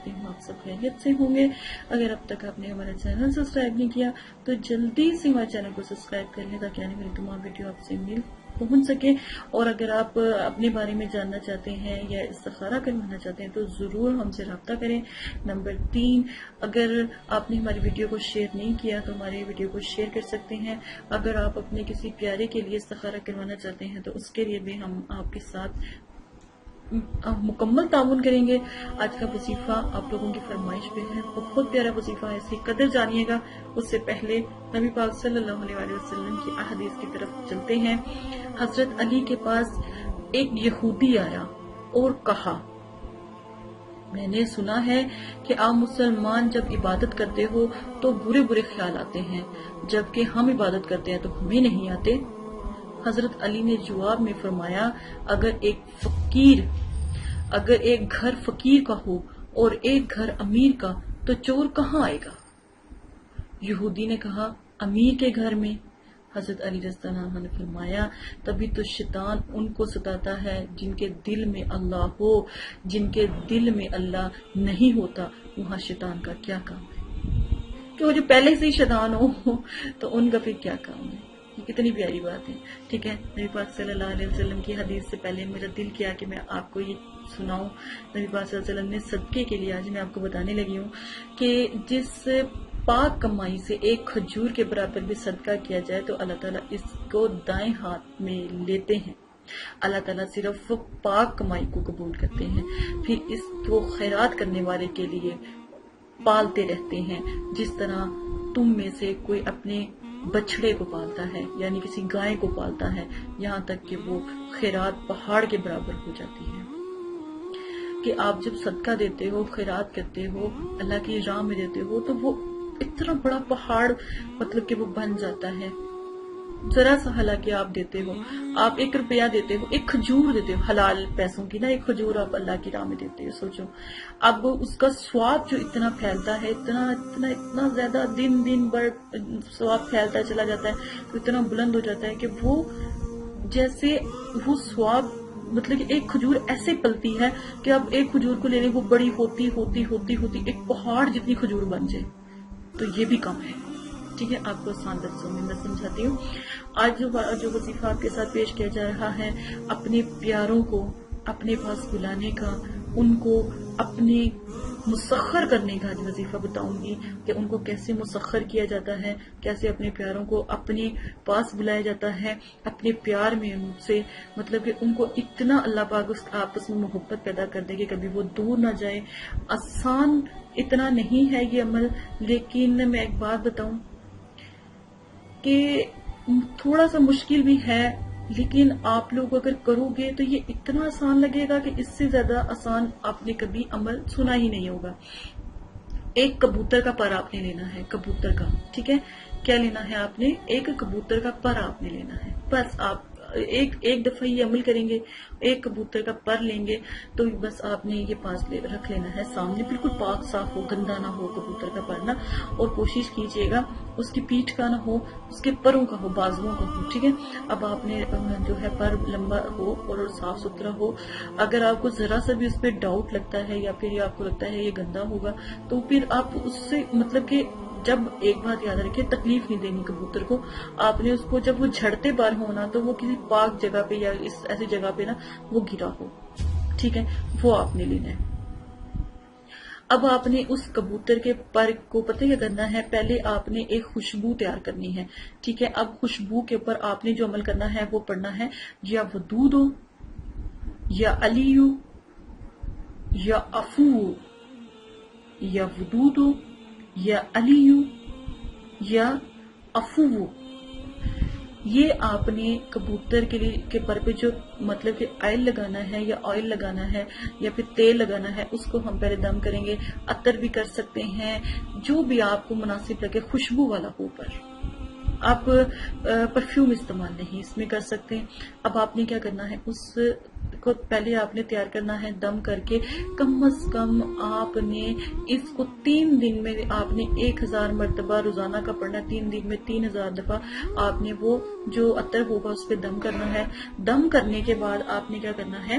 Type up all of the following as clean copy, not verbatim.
کرتی ہوں آپ سب خیریت سے ہوں گے. اگر اب تک آپ نے ہمارا چینل سبسکرائب نہیں کیا تو جلدی سے ہمارے چینل کو سبسکرائب کر لیں تاکہ آنے والی تمام ویڈیو آپ سے پہنچ سکے. اور اگر آپ اپنے بارے میں جاننا چاہتے ہیں یا استخارہ کروانا چاہتے ہیں تو ضرور ہم سے رابطہ کریں. نمبر 3، اگر آپ نے ہماری ویڈیو کو شیئر نہیں کیا تو ہماری ویڈیو کو شیئر کر سکتے ہیں. اگر آپ اپنے کسی پیارے کے لیے استخارہ کروانا چاہتے ہیں تو اس کے لیے بھی ہم آپ کے ساتھ مکمل تعاون کریں گے. آج کا وظیفہ آپ لوگوں کی فرمائش پہ ہے، بہت پیارا وظیفہ ہے، اس کی قدر جانیے گا. اس سے پہلے نبی پاک صلی اللہ علیہ وسلم کی احادیث کی طرف چلتے ہیں. حضرت علی کے پاس ایک یہودی آیا اور کہا، میں نے سنا ہے کہ آپ مسلمان جب عبادت کرتے ہو تو برے برے خیال آتے ہیں، جبکہ ہم عبادت کرتے ہیں تو ہمیں نہیں آتے. حضرت علی نے جواب میں فرمایا، اگر ایک گھر فقیر کا ہو اور ایک گھر امیر کا تو چور کہاں آئے گا؟ یہودی نے کہا، امیر کے گھر میں. حضرت علی رضی اللہ عنہ نے فرمایا، تبھی تو شیطان ان کو ستاتا ہے جن کے دل میں اللہ ہو. جن کے دل میں اللہ نہیں ہوتا وہاں شیطان کا کیا کام ہے؟ کہ وہ جو پہلے سے ہی شیطان ہو تو ان کا پھر کیا کام ہے؟ یہ کتنی پیاری بات ہے. ٹھیک ہے، نبی پاک صلی اللہ علیہ وسلم کی حدیث سے پہلے میرا دل کیا کہ میں آپ کو یہ سناؤں. نبی پاک صلی اللہ علیہ وسلم نے صدقے کے لیے آج میں آپ کو بتانے لگی ہوں کہ جس پاک کمائی سے ایک کھجور کے برابر بھی صدقہ کیا جائے تو اللہ تعالیٰ اس کو دائیں ہاتھ میں لیتے ہیں. اللہ تعالیٰ صرف پاک کمائی کو قبول کرتے ہیں، پھر اس کو خیرات کرنے والے کے لیے پالتے رہتے ہیں. جس طرح تم میں سے کوئی اپنے بچڑے کو پالتا ہے، یعنی کسی گائے کو پالتا ہے، یہاں تک کہ وہ خیرات پہاڑ کے برابر ہو جاتی ہے. کہ آپ جب صدقہ دیتے ہو، خیرات کرتے ہو، اللہ کی راہ میں دیتے ہو تو وہ اتنا بڑا پہاڑ مطلب کہ وہ بن جاتا ہے. ذرا سا حالانکہ آپ دیتے ہو، آپ 1 روپیہ دیتے ہو، 1 کھجور دیتے ہو، حلال پیسوں کی نا، 1 کھجور آپ اللہ کی راہ میں دیتے ہو. سوچو اب اس کا ثواب جو اتنا پھیلتا ہے، اتنا زیادہ دن بھر ثواب پھیلتا چلا جاتا ہے تو اتنا بلند ہو جاتا ہے کہ وہ جیسے وہ ثواب مطلب کہ 1 کھجور ایسے پلتی ہے کہ اب 1 کھجور کو لینے وہ بڑی ہوتی ایک پہاڑ جتنی کھجور بن جائے. تو یہ بھی کم ہے. ٹھیک ہے، آپ کو آسان لفظوں میں سمجھاتی ہوں. آج جو وظیفہ آپ کے ساتھ پیش کیا جا رہا ہے، اپنے پیاروں کو اپنے پاس بلانے کا، ان کو اپنے مسخر کرنے کا وظیفہ بتاؤں گی کہ ان کو کیسے مسخر کیا جاتا ہے، کیسے اپنے پیاروں کو اپنے پاس بلایا جاتا ہے. اپنے پیار میں ان سے مطلب کہ ان کو اتنا اللہ پاک آپس میں محبت پیدا کر دے کہ کبھی وہ دور نہ جائے. آسان اتنا نہیں ہے یہ عمل، لیکن میں ایک بات بتاؤں کہ تھوڑا سا مشکل بھی ہے، لیکن آپ لوگ اگر کرو گے تو یہ اتنا آسان لگے گا کہ اس سے زیادہ آسان آپ نے کبھی عمل سنا ہی نہیں ہوگا. ایک کبوتر کا پر آپ نے لینا ہے، کبوتر کا. ٹھیک ہے، کیا لینا ہے آپ نے؟ ایک کبوتر کا پر آپ نے لینا ہے. بس آپ ایک دفعہ یہ عمل کریں گے، 1 کبوتر کا پر لیں گے تو بس آپ نے یہ پاس رکھ لینا ہے سامنے، بالکل پاک صاف ہو، گندا نہ ہو کبوتر کا پر نا. اور کوشش کیجئے گا اس کی پیٹھ کا نہ ہو، اس کے پروں کا ہو، بازوؤں کا ہو. ٹھیک ہے، اب آپ نے جو ہے پر لمبا ہو اور صاف ستھرا ہو. اگر آپ کو ذرا سا بھی اس پہ ڈاؤٹ لگتا ہے یا پھر آپ کو لگتا ہے یہ گندا ہوگا تو پھر آپ اس سے مطلب کہ جب ایک بات یاد رکھیں، تکلیف نہیں دینی کبوتر کو. آپ نے اس کو جب وہ جھڑتے بار ہونا تو وہ کسی پاک جگہ پہ یا ایسی جگہ پہ نا وہ گرا ہو. ٹھیک ہے، وہ آپ نے لینا ہے. اب آپ نے اس کبوتر کے پر کو پتہ کیا کرنا ہے؟ پہلے آپ نے ایک خوشبو تیار کرنی ہے. ٹھیک ہے، اب خوشبو کے اوپر آپ نے جو عمل کرنا ہے وہ پڑھنا ہے یا ودود ہو یا علی ہو یا افو ہو، یا ودود ہو یا علی ہو یا افو ہو. یہ آپ نے کبوتر کے پر پہ جو مطلب کہ آئل لگانا ہے یا آئل لگانا ہے یا پھر تیل لگانا ہے، اس کو ہم پہلے دم کریں گے. عطر بھی کر سکتے ہیں، جو بھی آپ کو مناسب لگے، خوشبو والا ہو. پر آپ پرفیوم استعمال نہیں اس میں کر سکتے. اب آپ نے کیا کرنا ہے، اس کو پہلے آپ نے تیار کرنا ہے دم کر کے. کم از کم آپ نے اس کو 3 دن میں آپ نے 1000 مرتبہ روزانہ کا پڑھنا. 3 دن میں 3000 دفعہ آپ نے وہ جو عطر ہوگا اس پہ دم کرنا ہے. دم کرنے کے بعد آپ نے کیا کرنا ہے،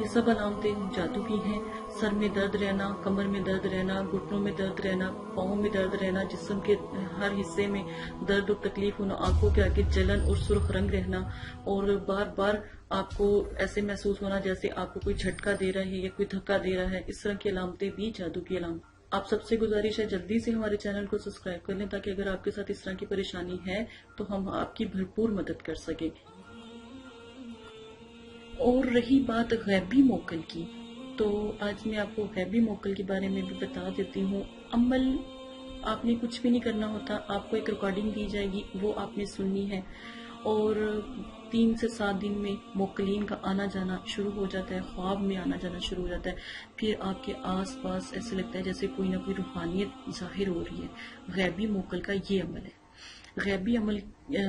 یہ سب علامتیں جادو کی ہیں. سر میں درد رہنا، کمر میں درد رہنا، گھٹنوں میں درد رہنا، پاؤں میں درد رہنا، جسم کے ہر حصے میں درد اور تکلیف ہونا، آنکھوں کے آگے جلن اور سرخ رنگ رہنا، اور بار بار آپ کو ایسے محسوس ہونا جیسے آپ کو کوئی جھٹکا دے رہا ہے یا کوئی دھکا دے رہا ہے. اس طرح کی علامتیں بھی جادو کی علامت. آپ سب سے گزارش ہے جلدی سے ہمارے چینل کو سبسکرائب کر لیں تاکہ اگر آپ کے ساتھ اس طرح کی پریشانی ہے تو ہم آپ کی بھرپور مدد کر سکیں. اور رہی بات غیبی موکل کی، تو آج میں آپ کو غیبی موکل کے بارے میں بھی بتا دیتی ہوں. عمل آپ نے کچھ بھی نہیں کرنا ہوتا. آپ کو ایک ریکارڈنگ دی جائے گی، وہ آپ نے سننی ہے، اور 3 سے 7 دن میں موکلین کا آنا جانا شروع ہو جاتا ہے، خواب میں آنا جانا شروع ہو جاتا ہے. پھر آپ کے آس پاس ایسے لگتا ہے جیسے کوئی نہ کوئی روحانیت ظاہر ہو رہی ہے. غیبی موکل کا یہ عمل ہے. غیبی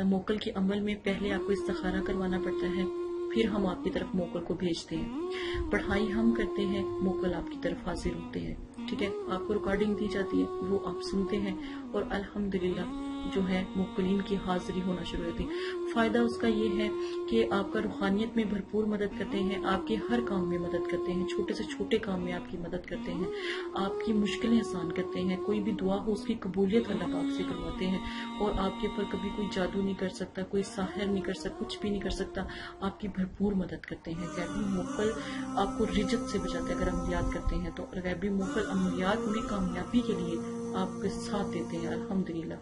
موکل کے عمل میں پہلے آپ کو استخارہ کروانا پڑتا ہے، پھر ہم آپ کی طرف موکل کو بھیجتے ہیں. پڑھائی ہم کرتے ہیں، موکل آپ کی طرف حاضر ہوتے ہیں. ٹھیک ہے، آپ کو ریکارڈنگ دی جاتی ہے، وہ آپ سنتے ہیں، اور الحمدللہ جو ہے موکلین کی حاضری ہونا شروع ہوتی ہے. فائدہ اس کا یہ ہے کہ آپ کا روحانیت میں بھرپور مدد کرتے ہیں، آپ کے ہر کام میں مدد کرتے ہیں، چھوٹے سے چھوٹے کام میں آپ کی مدد کرتے ہیں، آپ کی مشکلیں آسان کرتے ہیں. کوئی بھی دعا ہو اس کی قبولیت اللہ پاک سے کرواتے ہیں، اور آپ کے اوپر کبھی کوئی جادو نہیں کر سکتا، کوئی ساحر نہیں کر سکتا، کچھ بھی نہیں کر سکتا. آپ کی بھرپور مدد کرتے ہیں. غیبی موکل آپ کو رجت سے بچاتے ہیں. اگر عملیات کرتے ہیں تو غیبی موکل عملیات میں کامیابی کے لیے آپ کے ساتھ دیتے ہیں الحمدللہ.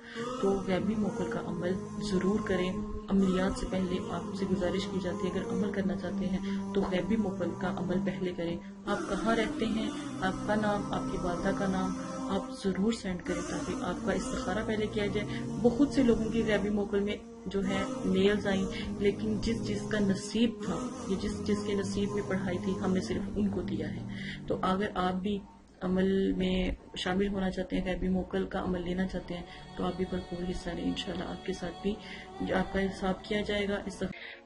تو غیبی موکل کا عمل ضرور کریں. عملیات سے پہلے آپ سے گزارش کی جاتی ہے اگر عمل کرنا چاہتے ہیں تو غیبی موکل کا عمل پہلے کریں. آپ کہاں رہتے ہیں، آپ کا نام، آپ کی والدہ کا نام آپ ضرور سینڈ کریں تاکہ آپ کا استخارہ پہلے کیا جائے. بہت سے لوگوں کی غیبی موکل میں جو ہے میلز آئیں، لیکن جس کا نصیب تھا یا جس کے نصیب میں پڑھائی تھی ہم نے صرف ان کو دیا ہے. تو اگر آپ بھی عمل میں شامل ہونا چاہتے ہیں، غیبی موکل کا عمل لینا چاہتے ہیں تو آپ بھی بھرپور حصہ لیں. انشاءاللہ آپ کے ساتھ بھی آپ کا حساب کیا جائے گا.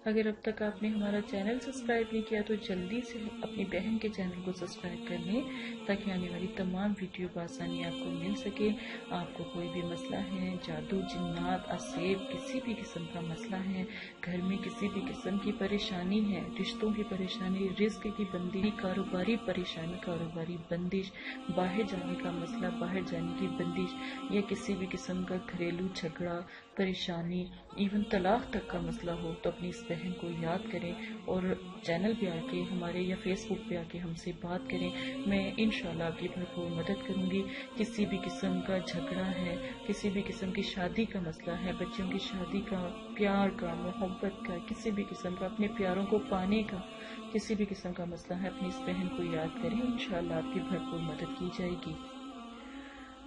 اگر اب تک آپ نے ہمارا چینل سبسکرائب نہیں کیا تو جلدی سے اپنی بہن کے چینل کو سبسکرائب کر لیں تاکہ آنے والی تمام ویڈیو بآسانی آپ کو مل سکے. آپ کو کوئی بھی مسئلہ ہے، جادو، جنات، عصیب، کسی بھی قسم کا مسئلہ ہے، گھر میں کسی بھی قسم کی پریشانی ہے، رشتوں کی پریشانی، رزق کی بندی، کاروباری پریشانی، کاروباری بندش، باہر جانے کا مسئلہ، باہر جانے کی بندش، یا کسی بھی قسم کا گھریلو جھگڑا، پریشانی، ایون طلاق تک کا مسئلہ ہو تو اپنی اس بہن کو یاد کریں اور چینل پہ آ کے ہمارے یا فیس بک پہ آ کے ہم سے بات کریں. میں انشاءاللہ آپ کی بھرپور مدد کروں گی. کسی بھی قسم کا جھگڑا ہے، کسی بھی قسم کی شادی کا مسئلہ ہے، بچوں کی شادی کا، پیار کا، محبت کا، کسی بھی قسم کا اپنے پیاروں کو پانے کا کسی بھی قسم کا مسئلہ ہے، اپنی اس بہن کو یاد کریں. انشاءاللہ آپ کی بھرپور مدد کی جائے گی.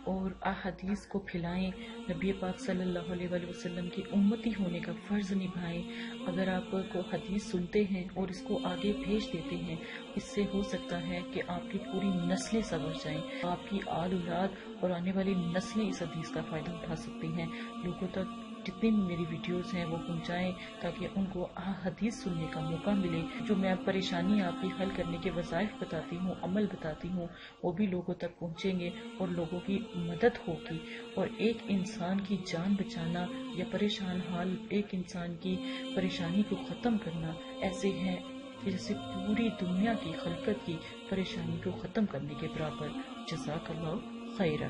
اور احادیث کو پھیلائیں، نبی پاک صلی اللہ علیہ وآلہ وسلم کی امتی ہونے کا فرض نبھائیں. اگر آپ کو حدیث سنتے ہیں اور اس کو آگے بھیج دیتے ہیں، اس سے ہو سکتا ہے کہ آپ کی پوری نسلیں سنور جائیں، آپ کی آل اولاد اور آنے والی نسلیں اس حدیث کا فائدہ اٹھا سکتی ہیں. لوگوں تک جتنی بھی میری ویڈیوز ہیں وہ پہنچائیں تاکہ ان کو حدیث سننے کا موقع ملے. جو میں پریشانی آپ کی حل کرنے کے وظائف بتاتی ہوں، عمل بتاتی ہوں، وہ بھی لوگوں تک پہنچیں گے اور لوگوں کی مدد ہوگی. اور ایک انسان کی جان بچانا یا پریشان حال ایک انسان کی پریشانی کو ختم کرنا ایسے ہیں کہ جیسے پوری دنیا کی خلقت کی پریشانی کو ختم کرنے کے برابر. جزاک اللہ خیرہ.